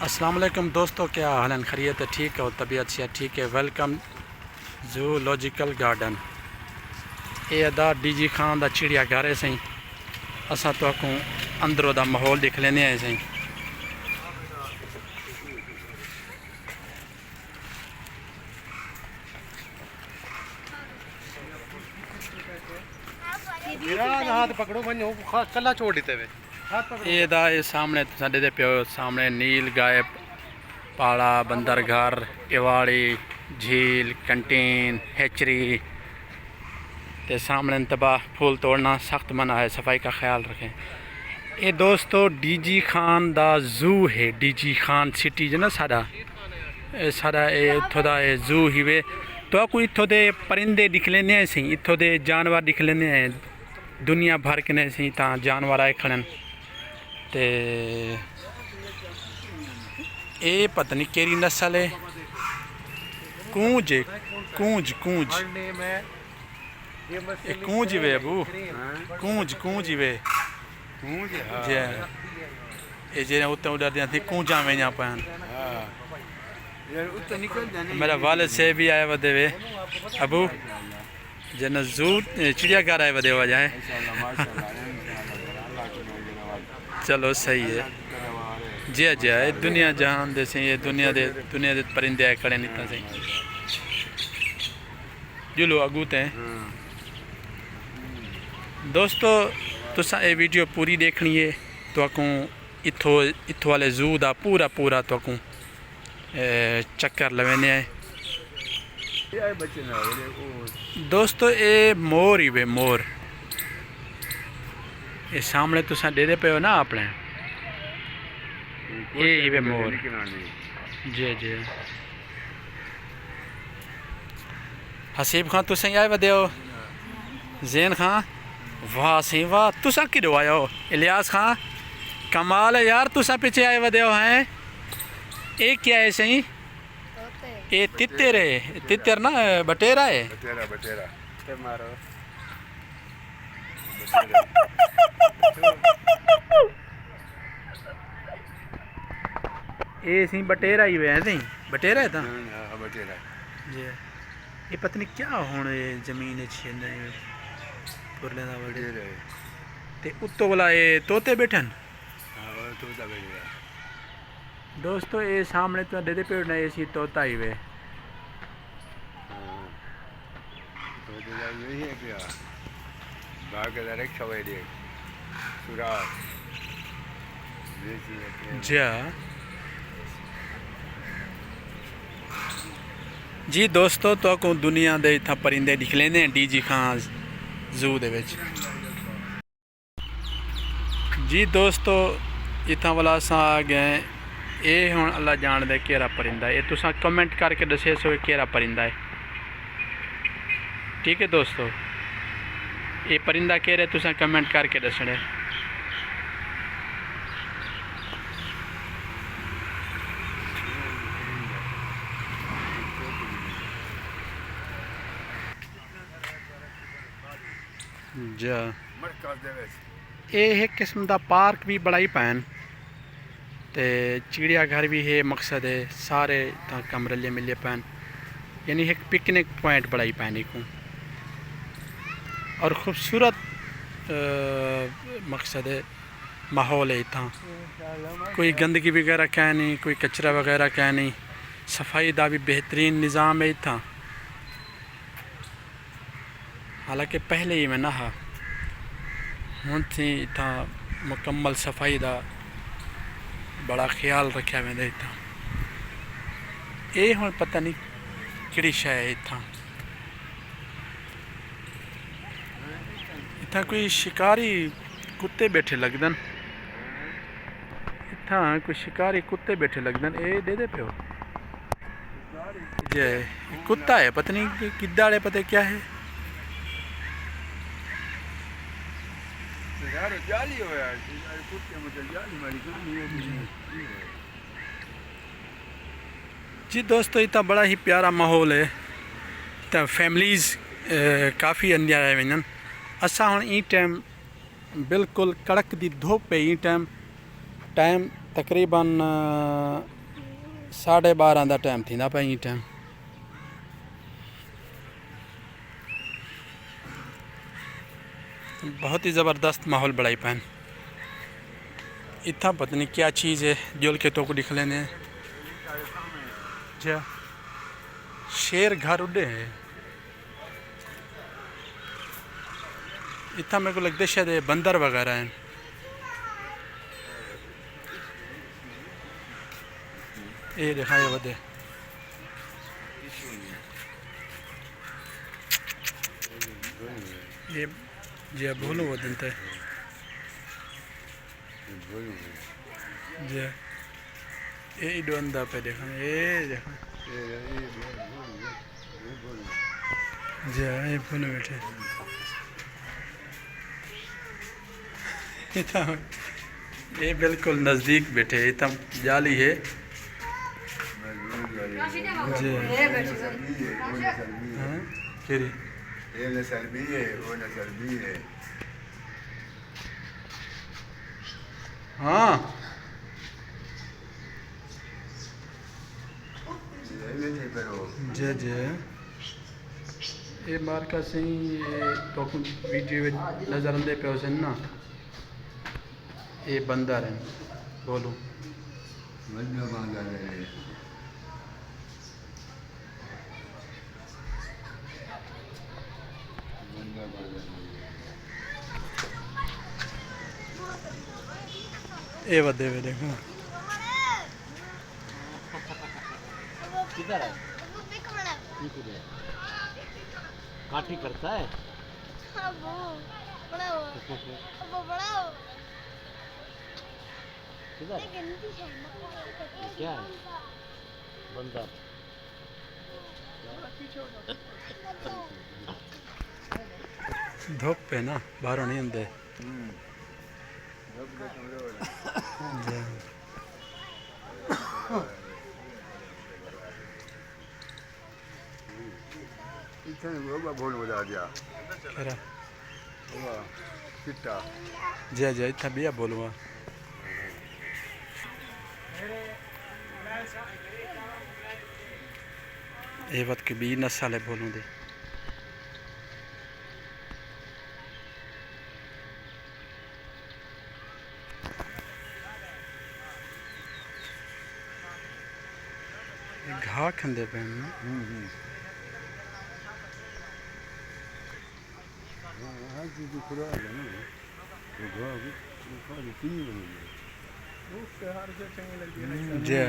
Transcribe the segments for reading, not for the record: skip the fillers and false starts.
अस्सलाम वालेकुम दोस्तों, क्या हालन खैरियत है? ठीक है और तबीयत से ठीक है। Welcome zoological garden. ये अदा डीजी खान दा चिड़िया घर है सही। असा तो अंदरों दा माहौल दिख लेने हैं सही। हाथ पकड़ो कला छोड़ देते हुए ये दा ये सामने साडे दे प्यो सामने नील गाय पाड़ा बंदरघर इवाड़ी झील कंटीन हैचरी ते सामने तबाह फूल तोड़ना सख्त मना है। सफाई का ख्याल रखें। ये दोस्तों डीजी खान दा जू है। डीजी खान सिटी जो ना साड़ा इत्थों दा जू ही वे तो आपको इत्थों दे परिंदे दिख लेने हैं सी, इत्थों दे जानवर दिख लेने हैं। दुनिया भर के ने सी ता जानवर आए खड़न ते ये पता नहीं केरी नस्ल है। कूंज कूंज कूंज ये कूंज वे अबू कूंज कूंज वे जे ये जे उते उधर थी कूंजा में यहाँ पान मेरा वाले से भी आए वदे वे अबू जन जू चिड़ियाघर आए वदे वजह है। चलो सही है जी जी ये दुनिया जहान दे से ये दुनिया दे परिंदे आए खड़े नहीं सही जुलो अगू ते दोस्तों तुसा ये वीडियो पूरी देखनी है तो इत्थों वाले जू दा पूरा तो चक्कर लवेने है। दोस्तों ये मोर ही वे मोर ये सामने तुसा दे पे हो ना अपने ये वे मोर जी जी। हसीब खान तुसा आए वदे हो जैन खान वाह सी वाह तुसा किदो आए हो इलियास खान कमाल है यार तुसा पीछे आए वदे हो हैं। ये क्या है सही ये तितर है तितर ना बटेरा है बटेरा मारो ये सी बटेरा ही है सही बटेरा है था बटेरा जी। ये पता नहीं क्या होने जमीन पुरले दा बटेरा ते उत्तो वाला ये तोते बैठन तोता बैठा दोस्तों ये सामने तो दे पेड़ ना ये सी तोता ही वे यही है क्या भाग डायरेक्ट सवाई दे सुराग जा जी। दोस्तों तो को दुनिया दे इतना परिंदे दिख लेने डीजी खान जू दे विच जी। दोस्तों इतना वाला अस आ गए ये हुण अल्लाह जान दे केड़ा परिंदा है। ये तुसा कमेंट करके दसे सो केड़ा परिंदा है। ठीक है दोस्तों ये परिंदा केड़ा तुसा कमेंट करके दसने। जा ये एक किस्म का पार्क भी बड़ा ही पैन ते चिड़ियाघर भी है। मकसद है सारे कमरे मिले पैन यानी एक पिकनिक पॉइंट बड़ा ही पैन एक और ख़ूबसूरत मकसद है माहौल है। इतना कोई गंदगी वगैरह क्या नहीं, कोई कचरा वगैरह क्या नहीं, सफाई का भी बेहतरीन निज़ाम है इतना। हालांकि पहले ही मैं नहा हूँ थी इतना मुकम्मल सफाई का बड़ा ख्याल रखा मैं इतना। ये हूँ पता नहीं कि शह है इतना इतना कोई शिकारी कुत्ते बैठे लगदन इतना कोई शिकारी कुत्ते बैठे लगदन। ये दे पे हो जे कुत्ता है पता नहीं किद्दा है पता क्या है जाली हो यार कुत्ते मुझे जाली मारी जी। दोस्तों इतना बड़ा ही प्यारा माहौल है। तो फैमिलीज़ काफ़ी अंदर आए वन असा हम ई टाइम बिल्कुल कड़क दी धुप है। ई टाइम तकरीबन 12:30 का टाइम थी भाई टाइम। बहुत ही ज़बरदस्त माहौल बढ़ाई पैन। इतना पता नहीं क्या चीज़ है जोल के तो को दिख लेने जा शेर घर उड़े है। इतना मेरे को लगता है शायद बंदर वगैरह हैं। ये देखा ये वधे ये जे बोलो वो दिन ते जे ये इधर अंदर पे देखा ये देखा जे ये बोलो बैठे इतना ये बिल्कुल नज़दीक बैठे इतना जाली है जी हाँ केरी ये नस्ल भी है वो नस्ल भी है। हाँ जे जे ये मार्का से ये तो वीडियो नज़र आते पे उसे ना ये बंदर हैं बोलो बंदा बांधा है बंदा बांधा ये वधे हुए देखो किधर है? काठी करता है। किधर? क्या है? बंदर। धूप पे ना बाहरों नहीं आते इतने वो बोल बजा दिया करा वो चिट्टा जय जय इतना भी बोलवा ये बात की 20 साल है बोलूँ दे घा खंदे पे हर चीज़ की खुराक है ना वो घाव की पी जय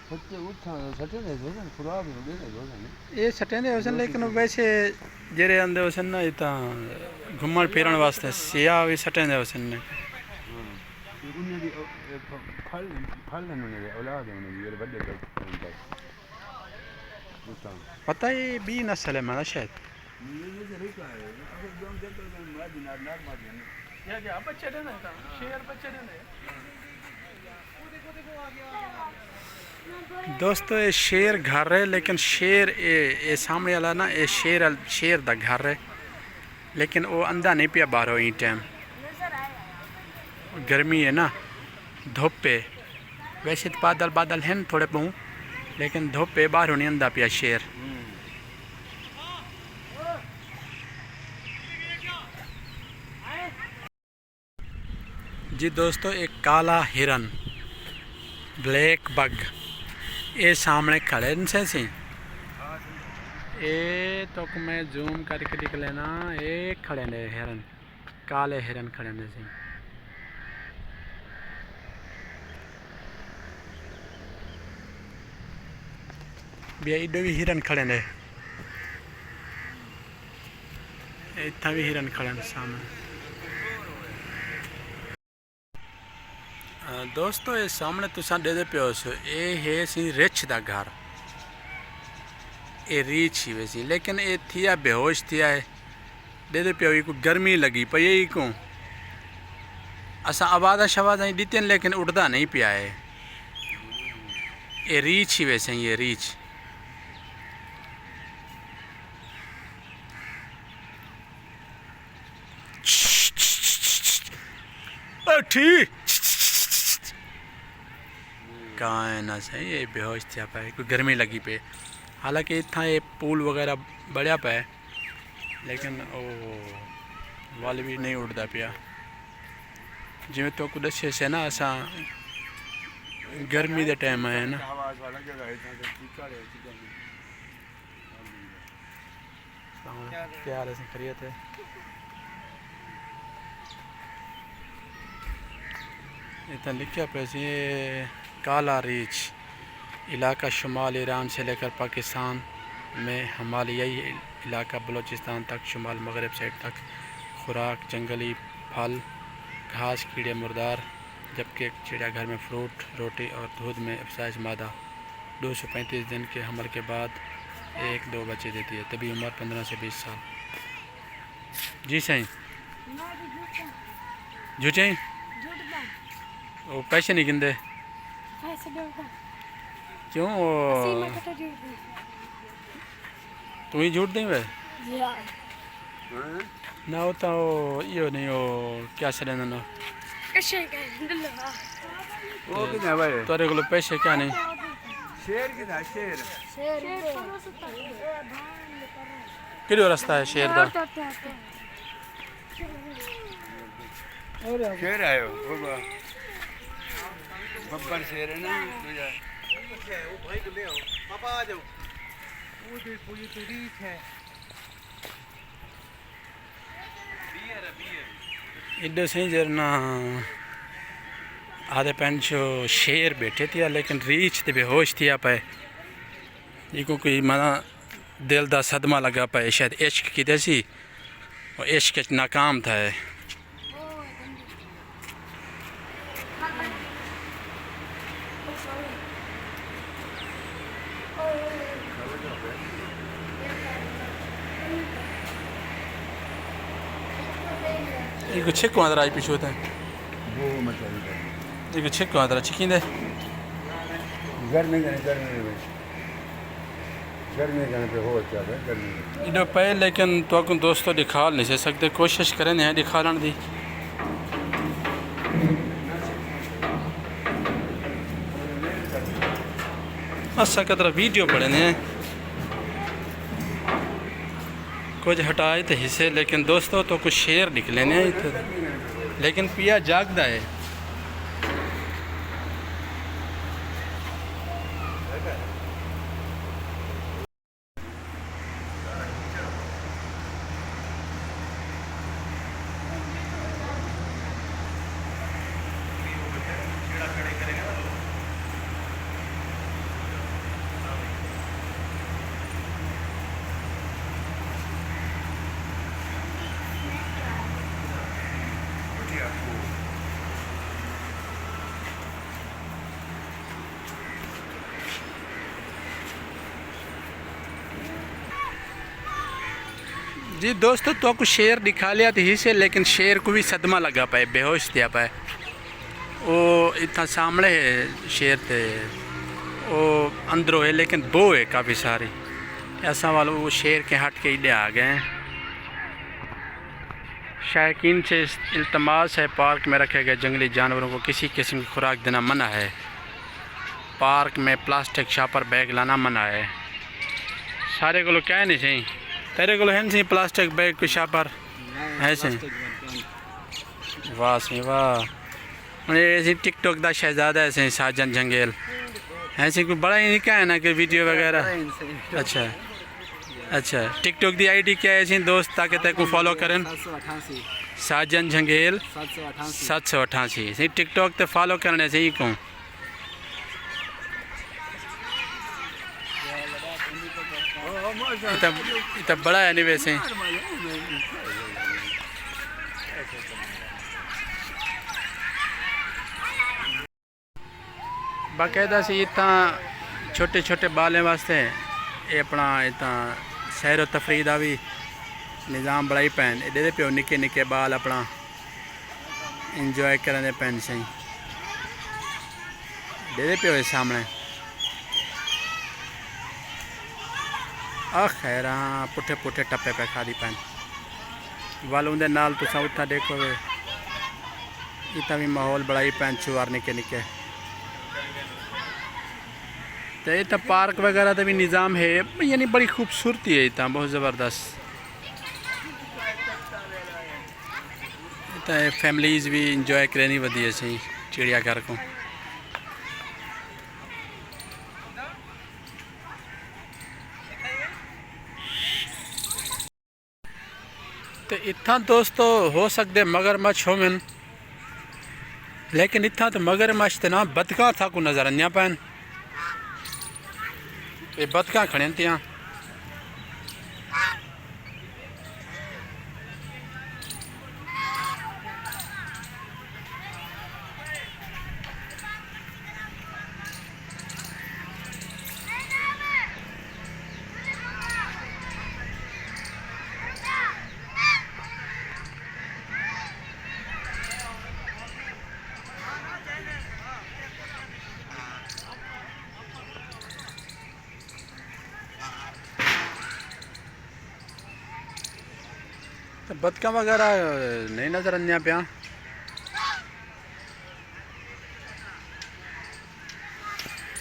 सच्चे उठा सच्चे नहीं दोगे खुराक हो गए नहीं दोगे ये सटे ने उसन लेकिन वैसे जेरे आंदे उसन ना इतना घूमन फिरन वास्ते सिया भी सटे ने उसन ने उन्हें भी फल फल उन्हें औलाद उन्हें ये बड़े का उठा पता है 20 नस्ल है माना शायद ये तरीका है अगर दम देकर मैं मार नार मार देना या बच्चे देना था शेर बच्चे देना दोस्तों ये शेर घर है लेकिन शेर ये सामने वाला ना ये शेर दा घर है लेकिन वो अंधा नहीं पिया बाहर हो टाइम गर्मी है ना धूप पे वैसे तो बादल बादल हैं थोड़े बहुत लेकिन धूप पे बाहर नहीं अंधा पिया शेर जी दोस्तों एक काला हिरन ब्लैक बग ये सामने खड़े से सी ये तो मैं जूम करके दिख लेना ये खड़े ने हिरन काले हिरन खड़े ने सी भी इधर भी हिरन खड़े ने इतना भी हिरन खड़े ने सामने दोस्तों ये सामने तुसा दे पियो ये है सी रिच दा घर ये रीच ही वैसी लेकिन ये थिया बेहोश थिया है दे पियो को गर्मी लगी पई यही को असा आवाज़ा शवाज़ा ही दीते लेकिन उड़दा नहीं पिया है ये रीच ही वैसे ये रीच ठीक कहाँ ना सही ये बेहोश थिया पे कोई गर्मी लगी पे हालांकि इतना ये पूल वगैरह बढ़िया पे लेकिन ओ वाल भी नहीं उड़ता पिया जिमें तो कुछ अच्छे से ना असा गर्मी के टाइम आए ना आवाज वाला जगह है तो टीका है टीका क्या हाल है खैरियत है इतना लिखा पैसे काला रीच इलाका शुमाल ईरान से लेकर पाकिस्तान में हिमालयी इलाका बलूचिस्तान तक शुमाल मगरब साइड तक खुराक जंगली फल घास कीड़े मुर्दार जबकि एक चिड़ियाघर में फ्रूट रोटी और दूध में अफसाइश मादा 235 दिन के हमल के बाद 1-2 बच्चे देती है तभी उम्र 15 से 20 साल जी सही झूठे वो पैसे नहीं गिनते क्यों तू ही झूठ दी वे ना होता हो यो नहीं हो क्या से लेना ना वो कितना भाई तोरे को पैसे क्या नहीं शेर कितना शेर किधर रास्ता है शेर का शेर आयो वो बब्बर शेर है ना पापा आ जाओ वो देखो ये तो रीच है इधर से जरना आधे पेंचो शेर बैठे थे लेकिन रीच थे बेहोश थी आप इको कोई मना दिल दा सदमा लगा पाए शायद इश्क की सी और इश्क नाकाम था इको छिक आदरा आई पिछू था वो मतलब इको छिक आदरा छिकिंदे गर्मी पे हो अच्छा है गर्मी इधर पे लेकिन तो दोस्तों दिखा नहीं सकते कोशिश करें नहीं दिखाने दी असा कतरा वीडियो पड़े ने कुछ हटाए थे हिस्से लेकिन दोस्तों तो कुछ शेर निकले ने लेकिन पिया जागदा है जी दोस्तों तो कुछ शेर दिखा लिया थी से लेकिन शेर को भी सदमा लगा पाए बेहोश दिया पाए वो इतना सामने है शेर थे वो अंदरों है लेकिन बो है काफ़ी सारी ऐसा वालों वो शेर के हट के इधर आ गए शायकीन से इल्तमास है पार्क में रखे गए जंगली जानवरों को किसी किस्म की खुराक देना मना है पार्क में प्लास्टिक शापर बैग लाना मना है सारे को क्या नहीं चाहिए तेरे को है नहीं प्लास्टिक बैग कुछ पर है सही वाह सही वाह ऐसी टिकटॉक का शहजादा है सही साजन जंगेल ऐसे कोई बड़ा ही नहीं क्या है ना कि वीडियो वगैरह अच्छा अच्छा टिकटॉक की आईडी क्या है सही दोस्त ताकि तेको फॉलो करें साजन जंगेल 788 सही टिकटॉक ते फॉलो करने से ही कहूँ इतना बड़ा है नहीं वैसे बाकायदा से इतना छोटे छोटे बालें वास्ते ये अपना इतना सैर तफरी का भी निज़ाम बड़ा ही पैन दे प्यो निके निके बाल अपना इंजॉय करने पैन सही दे प्यो सामने आ खैर हाँ पुठे पुठे टप्पे पे खा दी पैन वाल उनके नाल तुसा उठा देखो वे इतना भी माहौल बड़ा ही पैन चुवार निके निके तो इतना पार्क वगैरह का भी निज़ाम है, यानी बड़ी खूबसूरती है इतना, बहुत ज़बरदस्त। इतना फैमिलीज़ भी इंजॉय करनी वधिया सी चिड़ियाघर को। तो इतना दोस्तों हो सकते मगरमच्छ होवन, लेकिन इतना तो मगरमच्छ तो ना बतका था को नज़र आने पैन। ये बतका खड़े थियां। तो बतका वगैरह नहीं नज़र आने पिया।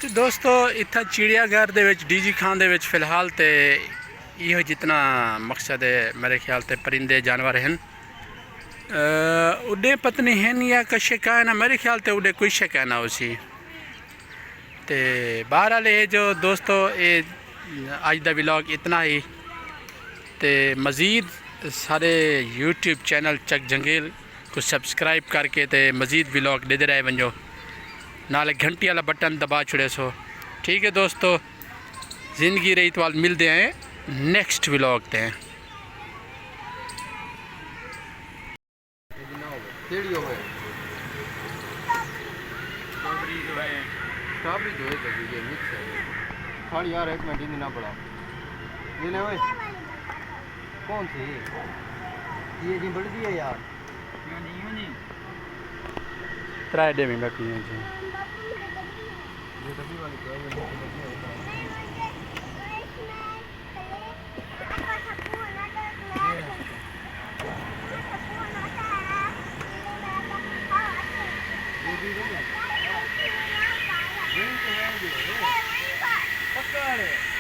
तो दोस्तों इतना चिड़ियाघर दे विच डीजी खान दे विच फिलहाल तो यो जितना मकसद है मेरे ख्याल से परिंदे जानवर हैं। उड़े पत्नी हैं या कशे का ना, मेरे ख्याल से उड़े कोई शक है ना उसी। तो बहरहाल ये जो दोस्तों ये अज का व्लॉग इतना ही। तो मज़ीद सारे यूट्यूब चैनल चक जंगील को सब्सक्राइब करके तो मज़ीद व्लॉग देते रहे वंजो, नाले घंटी वाला बटन दबा छुड़े सो। ठीक है दोस्तों, ज़िंदगी रही तो मिलते हैं नेक्स्ट व्लॉग ते। यार एक मिनट ना पड़ा ये ले ओए कौन सी ये जी बढ़ती है यार त्रै डे में बैठी हैं जी। ये तभी वाली क्या है पक्का है